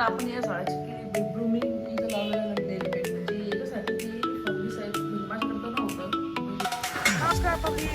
तर आपण या झाडाची केली ब्लूमिंग इथं लावलेलं नेल पेंट म्हणजे याच्यासाठी की पब्लिक साईड म्हणजे माझ्याकडे तर नव्हतं. नमस्कार पब्लिक.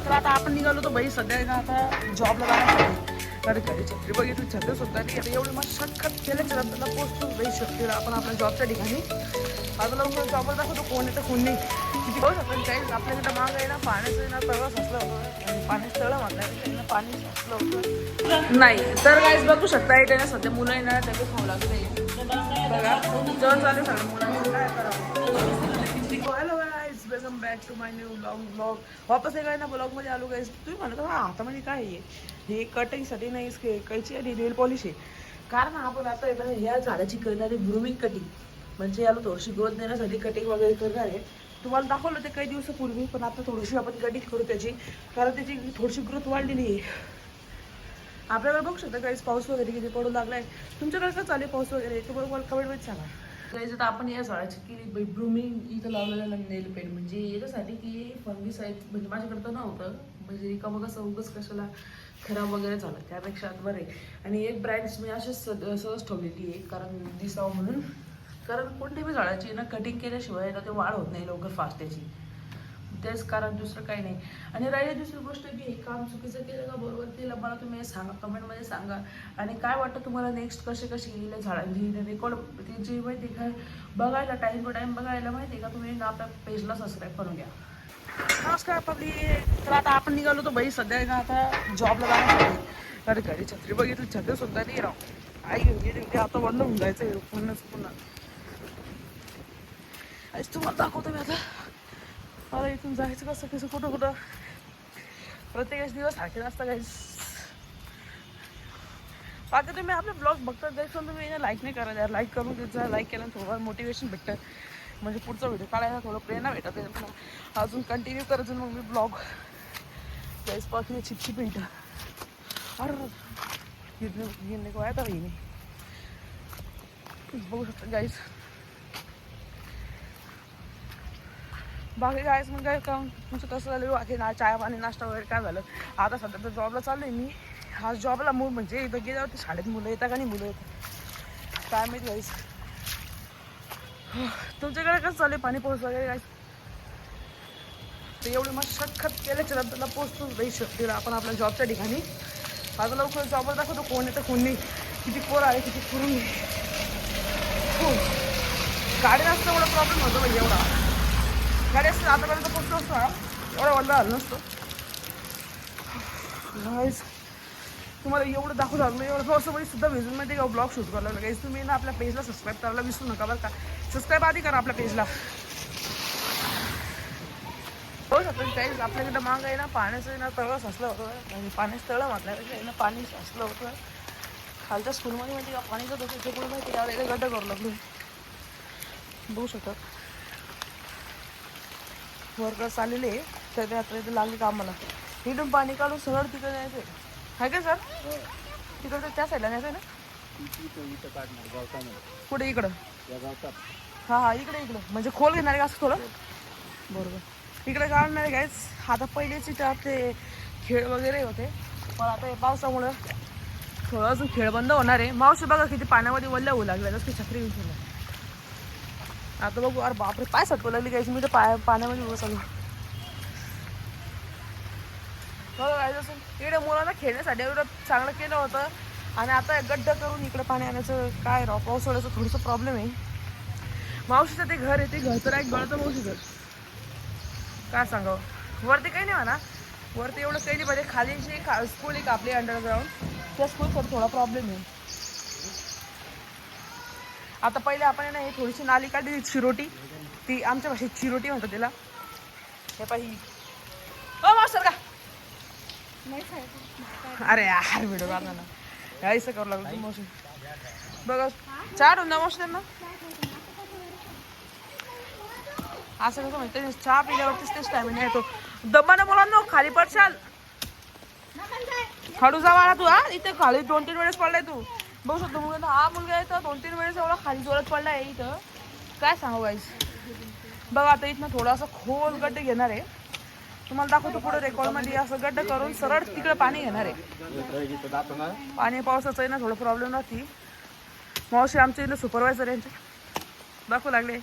तर आता आपण निघालो तो बाई सध्या ना आता जॉबला जाण्यासाठी. तर घरी छत्री बघितली छत्री सुद्धा नाही आता एवढी मशक्कत केल्याच्या नंतर पोहोचतो बाई शक्तीला आपण आपल्या जॉबच्या ठिकाणी. आता लवकर जॉबवर दाखवतो कोण येतं कोण नाही किती पाऊस आपण काही आपल्याकडे मागं आहे ना पाण्याचं ना तळं साचलं होतं आणि पाण्याचं तळं म्हटलं पाणी साचलं होतं नाही. तर काहीच बघू शकता इथे ना सध्या मुलं येणार त्याचे खाऊ लागले बघा जेवण चालू आहे सगळं मुलांचं काय करावं. Hello guys welcome back to my new blog. वापस आहे ना ब्लॉगमध्ये आलो गाईज. तुम्ही म्हणत हा हातामध्ये काय आहे हे कटिंगसाठी नाही कैची आणि नेल पॉलिश आहे. कारण आपण आता येतात ह्या झाडाची करणारी ग्रूमिंग कटिंग म्हणजे याला थोडीशी ग्रोथ देण्यासाठी कटिंग वगैरे करणार आहे. तुम्हाला दाखवलं ते काही दिवसापूर्वी पण आता थोडीशी आपण कटिंग करू त्याची कारण त्याची थोडीशी ग्रोथ वाढलेली आहे. आपल्याकडे बघू शकता काहीच पाऊस वगैरे किती पडू लागलाय. तुमच्याकडे काय चालेल पाऊस वगैरे तुम्हाला मला कमेंटमध्ये सांगा. काही आता आपण या झाडाची केली ब्लूमिंग इथं लावलेलं नेल पेंट म्हणजे याच्यासाठी की फंगीसाईड म्हणजे माझ्याकडे तर नव्हतं म्हणजे रिकामं कसं उगच कशाला खराब वगैरे झालं त्यापेक्षा बरं आहे. आणि एक ब्रँड्स मी अशीच सहज ठेवलेली आहे कारण दिसावं म्हणून. कारण कोणत्याही झाडाची ना कटिंग केल्याशिवाय ना ते वाढ होत नाही लवकर फास्ट त्याची. तेच कारण दुसरं काही नाही. आणि राहिली दुसरी गोष्ट की हे काम चुकीचं केलं का बरोबर केलं मला तुम्ही सांगा कमेंटमध्ये सांगा. आणि काय वाटतं तुम्हाला नेक्स्ट कसे येईल झाडांची रेकॉर्ड त्याची माहिती काय बघायला टाईम टू टाईम बघायला माहिती का तुम्ही आपल्या पेजला सबस्क्राईब करून घ्या. नमस्कार पब्लिक. तर आता आपण निघालो तो बाई सध्या ना आता जॉबला जाण्यासाठी. तर घरी छत्री बघितली छत्री सुद्धा नाही राहू आई घेऊन गेली आता बंद होऊन जायचं पुन्हा. आज तुम्हाला दाखवतो मी आता मला इथून जायचं कसं कुठं प्रत्येक दिवस सारखे नसतं काहीच. बाकी तुम्ही आपले ब्लॉग बघतात जायचं तुम्ही लाईक नाही करा यार. लाईक करून द्यायचं. लाईक केलं थोडं मोटिवेशन भेटतं म्हणजे पुढचा व्हिडिओ काढायला थोडं प्रेरणा भेटत आहे. अजून कंटिन्यू करायचं मग मी ब्लॉग गाईस पाखी छिपछी भेट अरे गिरने को आया था भाई बघू शकता गाईस. बाकी गायच मग काय काम तुमचं कसं झालं बाकी ना चहा पाणी नाश्ता वगैरे काय झालं. आता सध्या तर जॉबला चालू आहे मी. आज जॉबला मूळ म्हणजे इथं गेल्यावरती शाळेत मुलं येतात का नाही मुलं येतात काय माहिती गाईस. तुमच्याकडे कसं चालू आहे पाणी पाऊस वगैरे गाईस. तर एवढी मशक्कत केल्याच्या नंतरला पोचतोच बाई शक्तीला आपण आपल्या जॉबच्या ठिकाणी. आता लवकर जॉबवर दाखवतो कोण येतं कोण नाही किती पोर आहे किती करून गाडी नसतं एवढा प्रॉब्लेम होतो म्हणजे एवढा गाडी असते आतापर्यंत पोचतो असतो हा एवढा वल्ला झालं नसतो. गाईस तुम्हाला एवढं दाखवू लागलं एवढं पावसामध्ये सुद्धा भिजून माहिती का ब्लॉग शूट करायला लागलं. गाईस तुम्ही ना आपल्या पेजला सबस्क्राईब करायला विसरू नका बरं का. सबस्क्राईब आधी करा आपल्या पेजला. हो शकतं काहीच आपल्याकडं मागं आहे ना पाण्याचं ना तळं साचलं होतं आणि पाण्याचं तळं म्हटल्यापेक्षा ना पाणी साचलं होतं खालच्या स्कूलमध्ये माहिती का पाणी जात होतं तिकडून माहिती का एकदा गड्डा करू लागलो बघू शकतात. वर्कर्स आलेले तर ते आता इथे लागले कामाला. इथून पाणी काढून सरळ तिकडे न्यायचं आहे का सर. तिकडं त्या साईडला न्यायचं आहे ना कुठे इकडं हां इकडं म्हणजे खोल घेणार आहे का असं थोडं बरोबर इकडे काढणार आहे काहीच. आता पहिलेच इथं आपले खेळ वगैरे होते पण आता हे पावसामुळं थोडं अजून खेळ बंद होणार आहे. मावशी बघा किती पाण्यामध्ये वल्ल्या होऊ लागल्या जसं की छत्री घेऊन ठेवलं. आता बघू अरे बापरे पाय सटकू लागली काहीच मी तर पाण्यामध्ये बसलो बघा काय असं इकडे मुलांना खेळण्यासाठी एवढं चांगलं केलं होतं आणि आता गड्डा करून इकडे पाणी आणायचं काय राव पावसाळ्याचं थोडंसं प्रॉब्लेम आहे. मावशीचं ते घर आहे ते घर तर एक गळतं मावशीचं काय सांगावं. वरती काही नाही म्हणा वरती एवढं काही नाही पाहिजे खाली जी स्कूल एक आपली अंडरग्राऊंड त्या स्कूलसाठी थोडा प्रॉब्लेम आहे. आता पहिले आपण ना हे थोडीशी नाली काढली चिरोटी ती आमच्या भाषेत चिरोटी म्हणतात तिला. हे पाहिजे मास्टर का अरे यार व्हिडिओ काढणार ना यायचं करू लागलं तू मोशन बघा चार होऊन मोशन त्यांना असं कसं म्हणते चहा पिल्यावरतीच ते स्टॅमिना येतो. दमानं मुलांना खाली पडशाल हळू जा वाळा तू. हा इथे खाली 2-3 वेळेस पडलाय तू बघू शकतो. मुलांना हा मुलगा आहे तर 2-3 वेळेस एवढा खाली जोरात पडलाय इथं काय सांगू गाईस. बघा आता इथनं थोडासा खोल गड्डे घेणार आहे तुम्हाला दाखवतो पुढे रेकॉर्डमध्ये असं गड्डा करून सरळ तिकडे पाणी घेणार आहे. पाणी पावसाचं आहे ना थोडं प्रॉब्लेम राहते मावशी आमचे इथं सुपरवायझर यांचे दाखवू लागले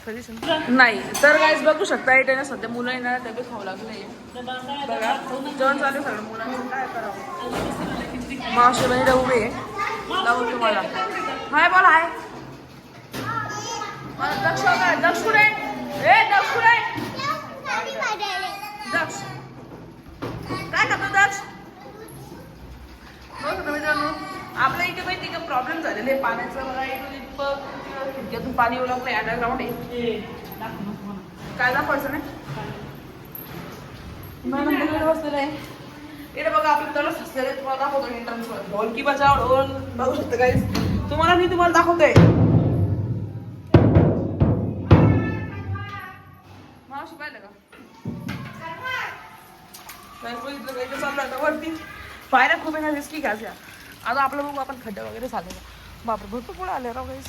सजेशन नाही तर गाईज बघू शकता इथे ना सध्या मुलं येणार डबे खाऊ लागले बघा जेवण चालू आहे सगळं मुलांचं काय करावं मावशी बहिणी उभे आहे लावून तुम्हाला हाय बोला हाय दक्ष दक्ष कुठे ए दक्ष कुठे दक्ष काय करतो दक्ष मित्रांनो आपल्या इथे माहिती का प्रॉब्लेम झालेले पाण्याचं बघा इथून खिडक्यातून पाणी येऊ लागलं अंडरग्राऊंड आहे काय दाखवायचं नाही बसलेलं आहे इकडे बघा आपलं तळस असलेलं तुम्हाला दाखवतो एंट्रन्स ढोल की बजाव ढोल बघू शकता काही तुम्हाला मी तुम्हाला दाखवतोय मावशी पाहिलं का बघितलं काही चाललं आता वरती पायऱ्या खूप येणार रिस्की घ्यायच्या आता आपलं बघू आपण खड्डे वगैरे झाले का बापरे भरपूर पुढे आले राव गाईस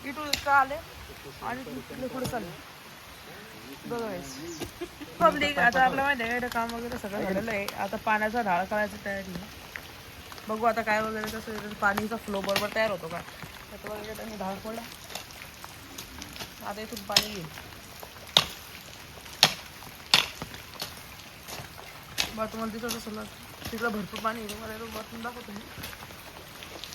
इथून इतकं आले आणि तिकडे पुढे चालले बघा गाईस पब्लिक आता आपलं माहिती आहे काम वगैरे सगळं झालेलं आहे आता पाण्याचा ढाळ करायची तयारी बघू आता काय वगैरे कसं पाणीचा फ्लो बरोबर तयार होतो का त्यात वगैरे त्यांनी ढाळ पडला आता इथून पाणी येईल बघ तुम्हाला तिथं कसं तिकडं भरपूर पाणी येईल मला बसून दाखवतो मी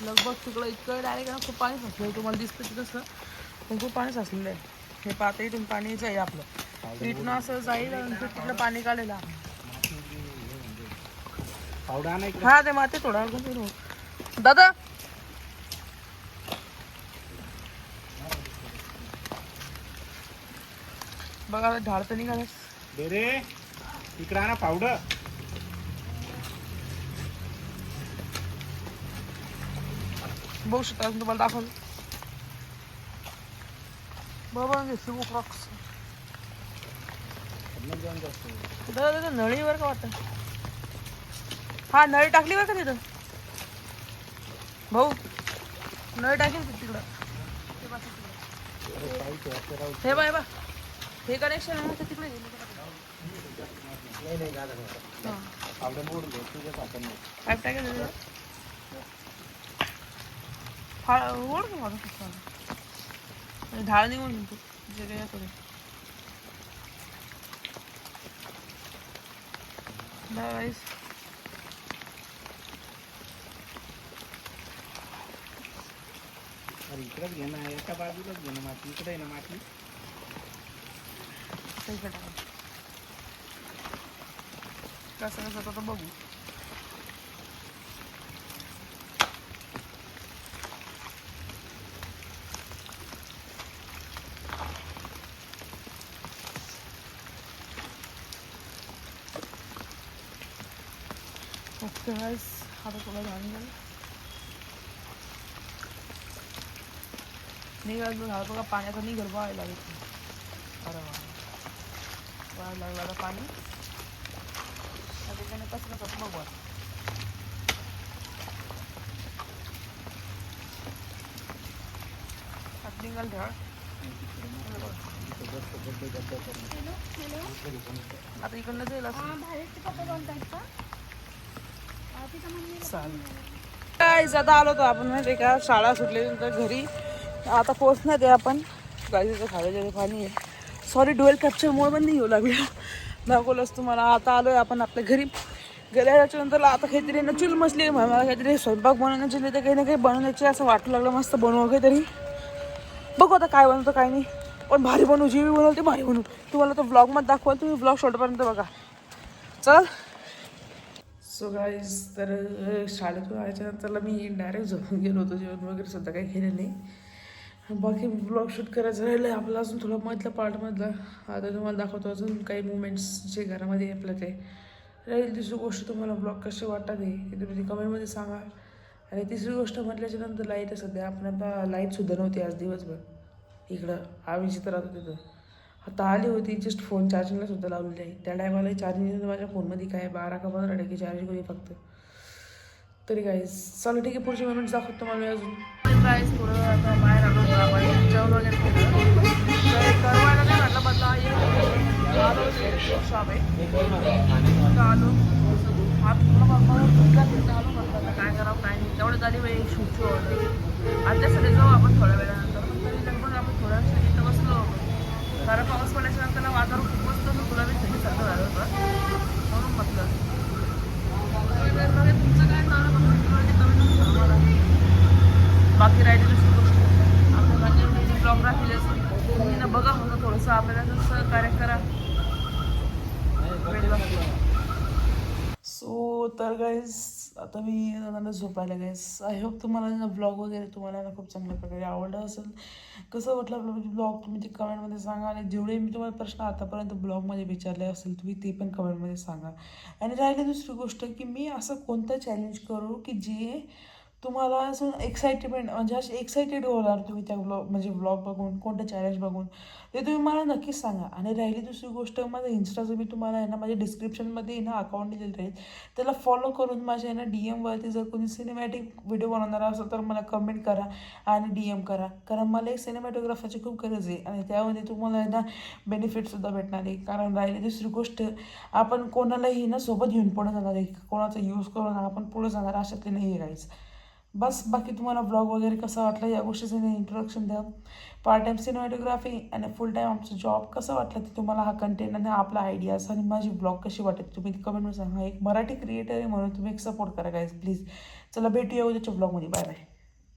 लगभग तिकडं इतकं डायरेक्ट ना खूप पाणी साचलं तुम्हाला दिसतं तिथं कसं खूप पाणी साचलेलं आहे हे पाहता इथून पाणी जाईल आपलं इथून असं जाईल तिकडं पाणी काढलेलं हा ते माते थोडा दादा बघा ढाळ तर निघालच रे इकडे ना पावडर बघू शकता तुम्हाला दाखवलं बाबा फ्रॉक्स दादा नळीवर का वाटतं हा नळी टाकली बरं का तिथं भाऊ नळी टाकली तिकडं हे बा हे कनेक्शन आहे ते तिकडे ओढ का माझं ढाळ निघून जे काही याकडे इकडेच घे ना एका बाजूलाच घे ना माती इकडे आहे ना माती कसं कसं तर बघू ओके गाइस आता थोडं झालं निघाल झालं बघा पाण्याचा निघल व्हायला लागेल अरे व्हायला लागला आता पाणी त्याच्याने कसं कसं बघू आता निघाल ढाळ आता इकडनं जाईल चालेल आता आलो होतो आपण माहिती का शाळा सुटल्यानंतर घरी आता पोहोचण्यात आहे आपण गाडीचं खाण्याचे पाणी आहे सॉरी डुएल कॅप्चर मोड पण नाही येऊ लागलं दाखवलंच तुम्हाला आता आलो आहे आपण आपल्या घरी गेल्याच्यानंतर आता काहीतरी ना चूल मचली मला काहीतरी स्वयंपाक बनवण्याची तर काही ना काही बनवण्याची असं वाटू लागलं मस्त बनवू काहीतरी बघू आता काय बनवतं काय नाही पण भारी बनवू जी बनवते भारी बनवू तुम्हाला तो व्लॉगमध्ये दाखवाल तुम्ही व्लॉग शेवटपर्यंत बघा चल सो गाईज तर शाळेतून आल्याच्यानंतरला मी डायरेक्ट झोपून गेलो होतो जेवण वगैरे सुद्धा काही केलं नाही बाकी ब्लॉग शूट करायचं राहिलं आहे आपलं अजून थोडं मधलं पार्टमधलं आता तुम्हाला दाखवतो अजून काही मुवमेंट्स जे घरामध्ये आपलं ते राहील दुसरी गोष्ट तुम्हाला ब्लॉग कसे वाटतात हे तुम्ही कमेंटमध्ये सांगा आणि तिसरी गोष्ट म्हटल्याच्यानंतर लाईट आहे सध्या आपण आता लाईटसुद्धा नव्हती आज दिवसभर इकडं आम्ही जिथं राहतो तिथं आता आली होती जस्ट फोन चार्जिंगला सुद्धा लावलेली आहे त्या टायमाला चार्जिंग माझ्या फोनमध्ये काय 12 का 15% चार्जिंग होती फक्त तरी काय चला ठीक आहे पुढचे मोमेंट्स दाखवतो तुम्हाला मी अजून प्राईस थोडं आता बाहेर आलो जेवण वगैरे केलं करवायला नाही म्हटलं बदला शॉप आहे आलो हात थोडं फिरता फिरता आलो म्हटलं आता काय करावं काय नाही तेवढं झाली बाई शूटची ऑर्डर आत्यासाठी जाऊ आपण थोड्या वेळानंतर पण तरी लगभग आपण थोड्या वेळासाठी इथं बसलो खरं पाऊस पडायच्या नंतर वातावरण खूप मस्त होतं तुला बी थंडीसारखं झालं होतं म्हणून म्हटलं तुमचं काय चालू कमी मला बाकी राहिली दुसरी गोष्ट आपल्या माझ्या जी ब्लॉग राहिली असेल तुम्ही ना बघा म्हणून थोडंसं आपल्याला सहकार्य करा सो तर गाईज आता मी मला झोपायला गाईज आय होप तुम्हाला ना ब्लॉग वगैरे तुम्हाला ना खूप चांगल्या प्रकारे आवडलं असेल कसं वाटलं आपलं ब्लॉग तुम्ही ते कमेंटमध्ये सांगा आणि जेवढे मी तुम्हाला प्रश्न आतापर्यंत ब्लॉगमध्ये विचारले असेल तुम्ही ते पण कमेंटमध्ये सांगा आणि राहिली दुसरी गोष्ट की मी असं कोणतं चॅलेंज करू की जे तुम्हाला असं एक्साइटमेंट म्हणजे असे एक्साइटेड होणार तुम्ही त्या ब्लॉग बघून कोणतं चॅलेंज बघून ते तुम्ही मला नक्कीच सांगा आणि राहिली दुसरी गोष्ट माझं इन्स्टाचं मी तुम्हाला आहे ना माझ्या डिस्क्रिप्शनमध्ये ना अकाउंट दिलेलं राहील त्याला फॉलो करून माझ्या आहे ना DM वरती जर कोणी सिनेमॅटिक व्हिडिओ बनवणार असेल तर मला कमेंट करा आणि DM करा कारण मला एक सिनेमॅटोग्राफरची खूप गरज आहे आणि त्यामध्ये तुम्हाला आहे ना बेनिफिटसुद्धा भेटणार आहे कारण राहिली दुसरी गोष्ट आपण कोणालाही ना सोबत घेऊन पुढे जाणार आहे कोणाचा यूज करून आपण पुढे जाणार अशातले नाही आहे काहीच बस बाकी तुम्हाला ब्लॉग वगैरे कसा वाटला या गोष्टीचं इंट्रोडक्शन द्या पार्ट टाईम सिनेमॅटोग्राफी आणि फुल टाईम आमचं जॉब कसं वाटलं ते तुम्हाला हा कंटेंट आणि आपला आयडियाज आणि माझी ब्लॉग कशी वाटते तुम्ही कमेंटमध्ये सांगा एक मराठी क्रिएटर आहे म्हणून तुम्ही एक सपोर्ट करा गाईज प्लीज चला भेटूया उद्याच्या ब्लॉगमध्ये बाय बाय